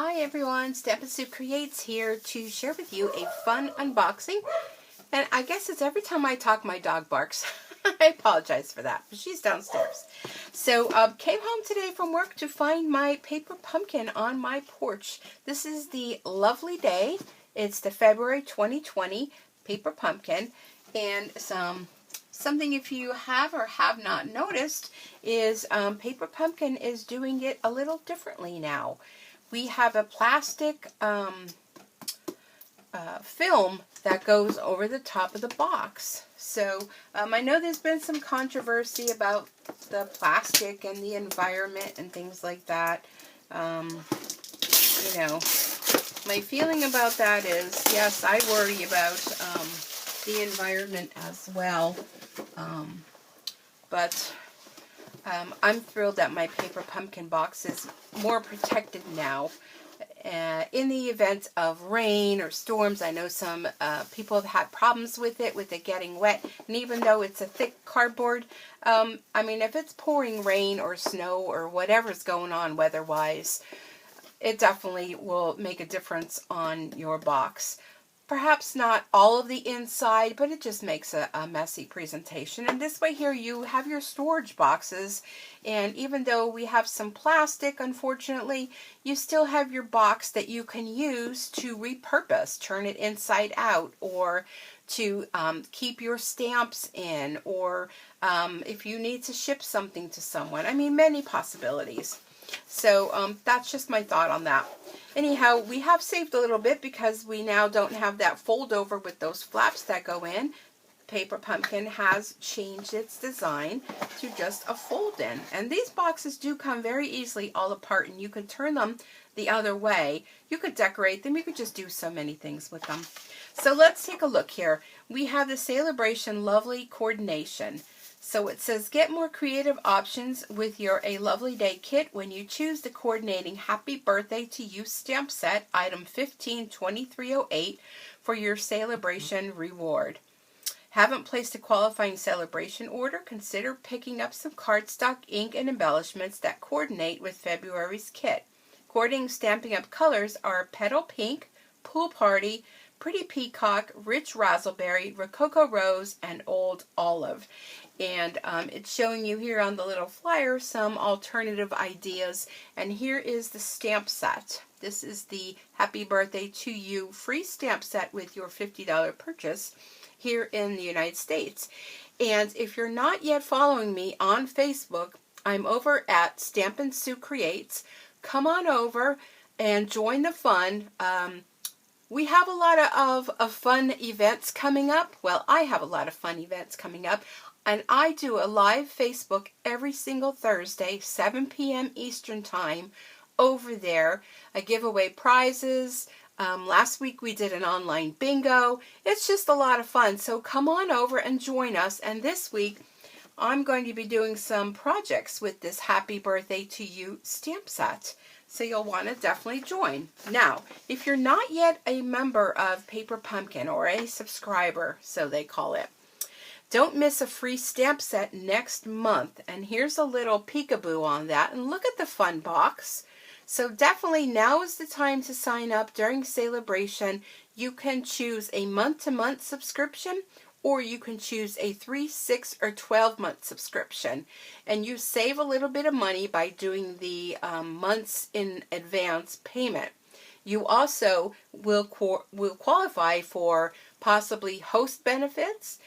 Hi everyone, Stampin' Sue Creates here to share with you a fun unboxing. And I guess it's every time I talk my dog barks. I apologize for that, but she's downstairs. So came home today from work to find my paper pumpkin on my porch. This is the lovely day. It's the February 2020 paper pumpkin. And something if you have or have not noticed is paper pumpkin is doing it a little differently now. We have a plastic film that goes over the top of the box. So I know there's been some controversy about the plastic and the environment and things like that. You know, my feeling about that is, yes, I worry about the environment as well. But I'm thrilled that my paper pumpkin box is more protected now. In the event of rain or storms, I know some people have had problems with it getting wet. And even though it's a thick cardboard, I mean, if it's pouring rain or snow or whatever's going on weather-wise, it definitely will make a difference on your box. Perhaps not all of the inside, but it just makes a messy presentation. And this way here you have your storage boxes, and even though we have some plastic, unfortunately, you still have your box that you can use to repurpose, turn it inside out, or to keep your stamps in, or if you need to ship something to someone. I mean, many possibilities. So that's just my thought on that. Anyhow, we have saved a little bit because we now don't have that fold over with those flaps that go in. Paper Pumpkin has changed its design to just a fold in. And these boxes do come very easily all apart, and you can turn them the other way. You could decorate them. You could just do so many things with them. So let's take a look here. We have the Celebration Lovely Coordination. So it says, get more creative options with your A Lovely Day kit when you choose the coordinating Happy Birthday to You stamp set, item 152308, for your celebration reward. Haven't placed a qualifying celebration order? Consider picking up some cardstock, ink, and embellishments that coordinate with February's kit. Coordinating Stampin' Up! Colors are Petal Pink, Pool Party, Pretty Peacock, Rich Razzleberry, Rococo Rose, and Old Olive. And it's showing you here on the little flyer some alternative ideas. And here is the stamp set. This is the Happy Birthday to You free stamp set with your $50 purchase here in the United States. And if you're not yet following me on Facebook, I'm over at Stampin' Sue Creates. Come on over and join the fun. We have a lot of fun events coming up. Well, I have a lot of fun events coming up. And I do a live Facebook every single Thursday, 7 p.m. Eastern Time, over there. I give away prizes. Last week we did an online bingo. It's just a lot of fun. So come on over and join us. And this week I'm going to be doing some projects with this Happy Birthday to You stamp set. So you'll want to definitely join. Now, if you're not yet a member of Paper Pumpkin, or a subscriber, so they call it, don't miss a free stamp set next month. And here's a little peekaboo on that. And look at the fun box. So definitely now is the time to sign up during celebration. You can choose a month-to-month subscription, or you can choose a 3, 6, or 12-month subscription. And you save a little bit of money by doing the months in advance payment. You also will qualify for possibly host benefits,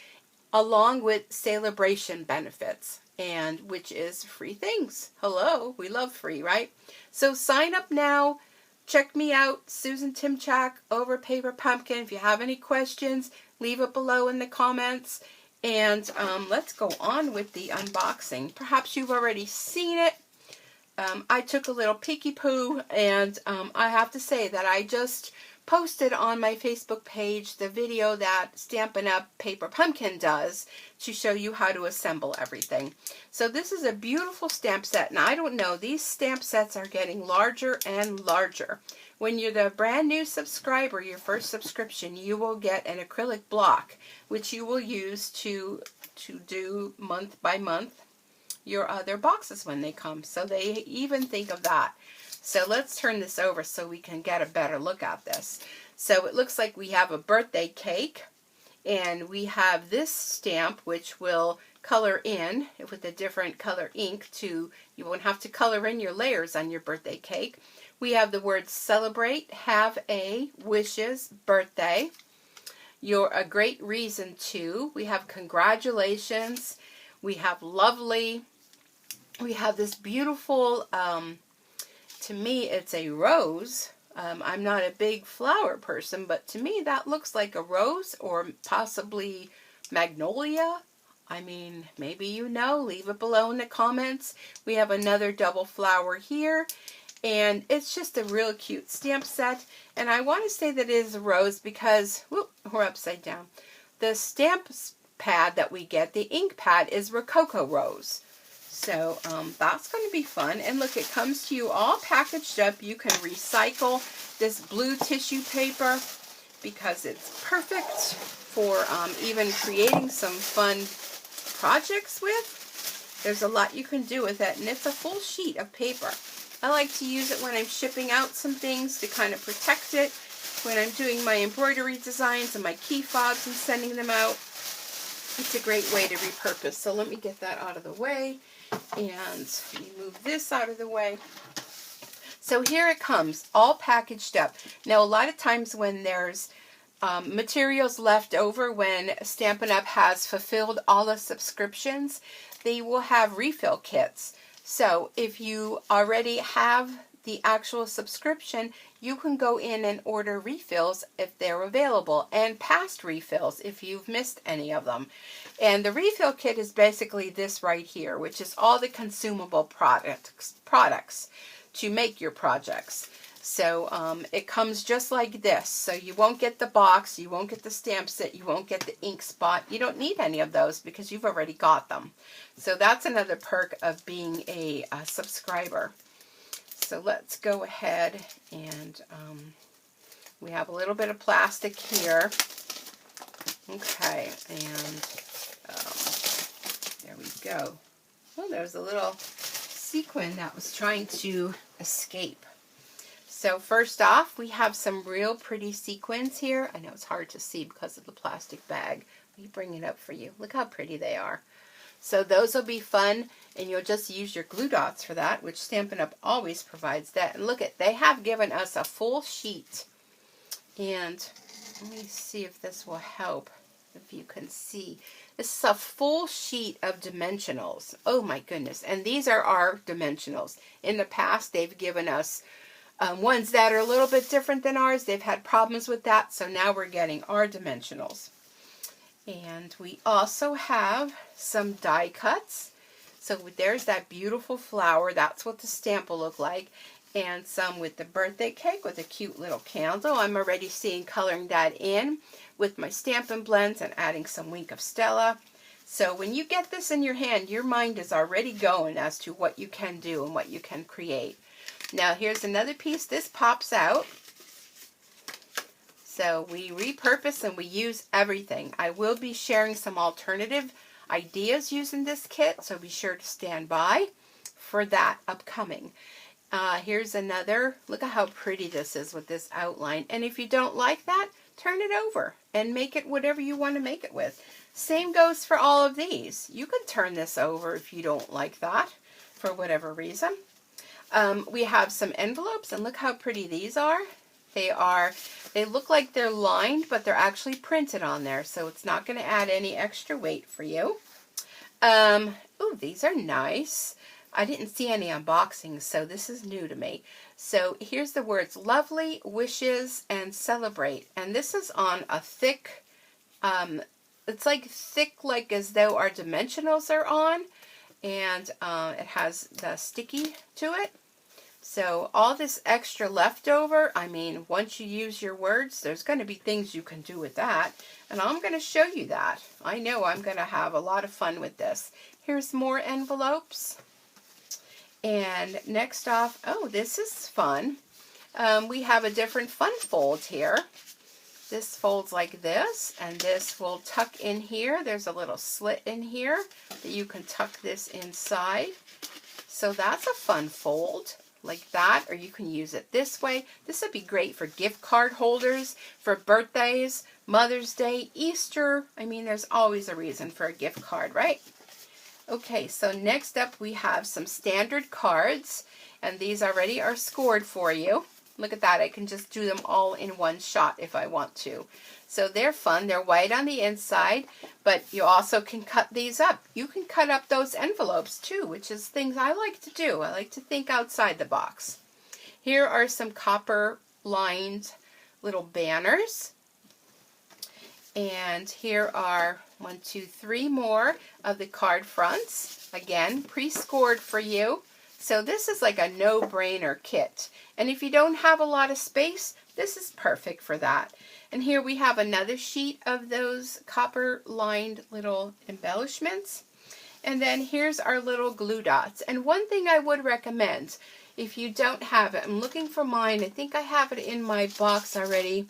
along with celebration benefits, and which is free things. Hello, we love free, right? So sign up now. Check me out, Susan Timchack, over Paper Pumpkin. If you have any questions, leave it below in the comments. And let's go on with the unboxing. Perhaps you've already seen it. I took a little peeky-poo, and I have to say that I just posted on my Facebook page the video that Stampin' Up! Paper Pumpkin does to show you how to assemble everything. So this is a beautiful stamp set. Now, I don't know, these stamp sets are getting larger and larger. When you're the brand new subscriber, your first subscription, you will get an acrylic block, which you will use to do month by month your other boxes when they come. So they even think of that. So let's turn this over so we can get a better look at this. So it looks like we have a birthday cake, and we have this stamp which will color in with a different color ink to, you won't have to color in your layers on your birthday cake. We have the words celebrate, have a, wishes, birthday, you're a great reason to. We have congratulations. We have lovely. We have this beautiful, to me it's a rose. I'm not a big flower person, but to me that looks like a rose or possibly magnolia. I mean, maybe you know, leave it below in the comments. We have another double flower here, and it's just a real cute stamp set. And I want to say that it is a rose because, whoop, we're upside down. The stamp pad that we get, the ink pad, is Rococo Rose. So that's going to be fun. And look, it comes to you all packaged up. You can recycle this blue tissue paper because it's perfect for even creating some fun projects with. There's a lot you can do with it, and it's a full sheet of paper. I like to use it when I'm shipping out some things to kind of protect it, when I'm doing my embroidery designs and my key fobs and sending them out. It's a great way to repurpose. So let me get that out of the way, and move this out of the way. So here it comes, all packaged up. Now a lot of times when there's materials left over, when Stampin' Up! Has fulfilled all the subscriptions, they will have refill kits. So if you already have the actual subscription, you can go in and order refills if they're available, and past refills if you've missed any of them. And the refill kit is basically this right here, which is all the consumable products to make your projects. So it comes just like this. So you won't get the box, you won't get the stamp set, you won't get the ink spot. You don't need any of those because you've already got them. So that's another perk of being a subscriber. So let's go ahead and we have a little bit of plastic here. Okay, and there we go. Oh, there's a little sequin that was trying to escape. So first off, we have some real pretty sequins here. I know it's hard to see because of the plastic bag. Let me bring it up for you. Look how pretty they are. So those will be fun, and you'll just use your glue dots for that, which Stampin' Up! Always provides that. And look, they have given us a full sheet. And let me see if this will help, if you can see. This is a full sheet of dimensionals. Oh my goodness. And these are our dimensionals. In the past, they've given us ones that are a little bit different than ours. They've had problems with that, so now we're getting our dimensionals. And we also have some die cuts. So there's that beautiful flower. That's what the stamp will look like. And some with the birthday cake with a cute little candle. I'm already seeing coloring that in with my Stampin' Blends and adding some Wink of Stella. So when you get this in your hand, your mind is already going as to what you can do and what you can create. Now here's another piece. This pops out. So we repurpose and we use everything. I will be sharing some alternative ideas using this kit, so be sure to stand by for that upcoming. Here's another. Look at how pretty this is with this outline. And if you don't like that, turn it over and make it whatever you want to make it with. Same goes for all of these. You can turn this over if you don't like that for whatever reason. We have some envelopes, and look how pretty these are. They look like they're lined, but they're actually printed on there, so it's not going to add any extra weight for you. Oh, these are nice. I didn't see any unboxings, so this is new to me. So here's the words, lovely, wishes, and celebrate. And this is on a thick, it's like thick, like as though our dimensionals are on. And it has the sticky to it. So all this extra leftover, I mean, once you use your words, there's going to be things you can do with that. And I'm going to show you that. I know I'm going to have a lot of fun with this. Here's more envelopes. And next off, oh, this is fun. We have a different fun fold here. This folds like this, and this will tuck in here. There's a little slit in here that you can tuck this inside. So that's a fun fold. like that, or you can use it this way. This would be great for gift card holders, for birthdays, Mother's Day, Easter. I mean, there's always a reason for a gift card, right? Okay, so next up we have some standard cards, and these already are scored for you. Look at that, I can just do them all in one shot if I want to. So they're fun. They're white on the inside, but you also can cut these up. You can cut up those envelopes too, which is things I like to do. I like to think outside the box. Here are some copper lined little banners. And here are 1, 2, 3 more of the card fronts. Again, pre-scored for you. So this is like a no-brainer kit. And if you don't have a lot of space, this is perfect for that. And here we have another sheet of those copper-lined little embellishments. And then here's our little glue dots. And one thing I would recommend, if you don't have it, I'm looking for mine. I think I have it in my box already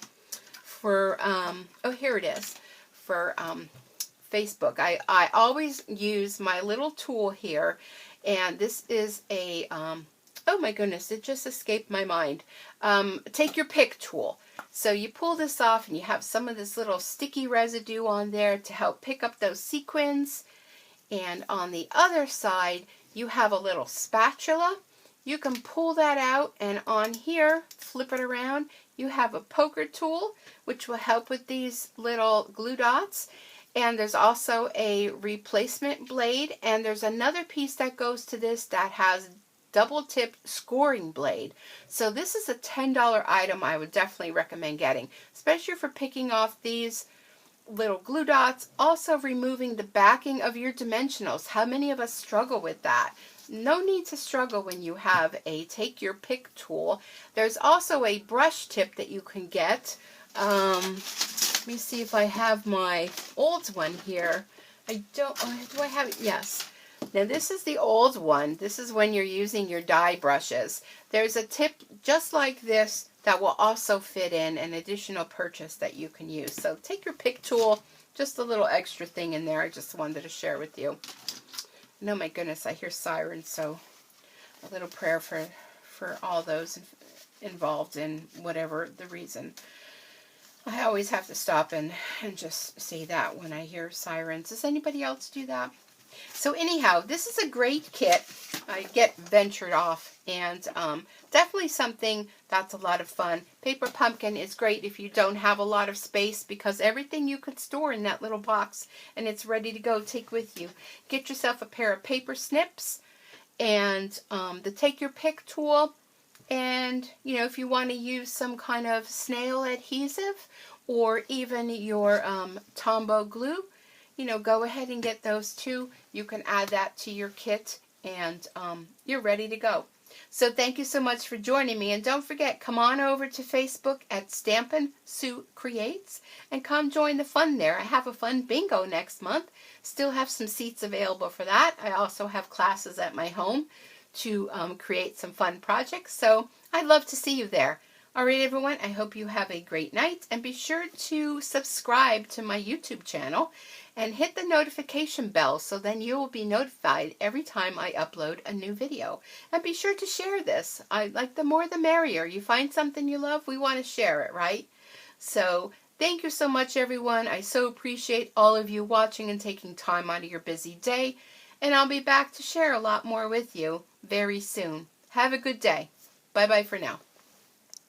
for, oh, here it is, for Facebook. I always use my little tool here. And this is a, oh my goodness, it just escaped my mind. Take your pick tool. So you pull this off and you have some of this little sticky residue on there to help pick up those sequins. And on the other side, you have a little spatula. You can pull that out, and on here, flip it around, you have a poker tool, which will help with these little glue dots. And there's also a replacement blade, and there's another piece that goes to this that has double-tipped scoring blade. So this is a $10 item I would definitely recommend getting, especially for picking off these little glue dots. Also removing the backing of your dimensionals. How many of us struggle with that? No need to struggle when you have a take your pick tool. There's also a brush tip that you can get. Let me see if I have my old one here. I don't, do I have it? Yes. Now this is the old one. This is when you're using your die brushes. There's a tip just like this that will also fit in an additional purchase that you can use. So take your pick tool, just a little extra thing in there I just wanted to share with you. And oh my goodness, I hear sirens, so a little prayer for all those involved in whatever the reason. I always have to stop and just say that when I hear sirens. Does anybody else do that? So anyhow, this is a great kit. I get ventured off, and definitely something that's a lot of fun. Paper Pumpkin is great if you don't have a lot of space, because everything you could store in that little box and it's ready to go take with you. Get yourself a pair of paper snips and the take your pick tool. And, you know, if you want to use some kind of snail adhesive or even your Tombow glue, you know, go ahead and get those too. You can add that to your kit, and you're ready to go. So thank you so much for joining me. And don't forget, come on over to Facebook at Stampin' Sue Creates and come join the fun there. I have a fun bingo next month. Still have some seats available for that. I also have classes at my home to create some fun projects. So I'd love to see you there. All right, everyone, I hope you have a great night, and be sure to subscribe to my YouTube channel and hit the notification bell so then you will be notified every time I upload a new video. And be sure to share this. I like the more the merrier. You find something you love, we want to share it, right? So thank you so much, everyone. I so appreciate all of you watching and taking time out of your busy day. And I'll be back to share a lot more with you very soon. Have a good day. Bye-bye for now.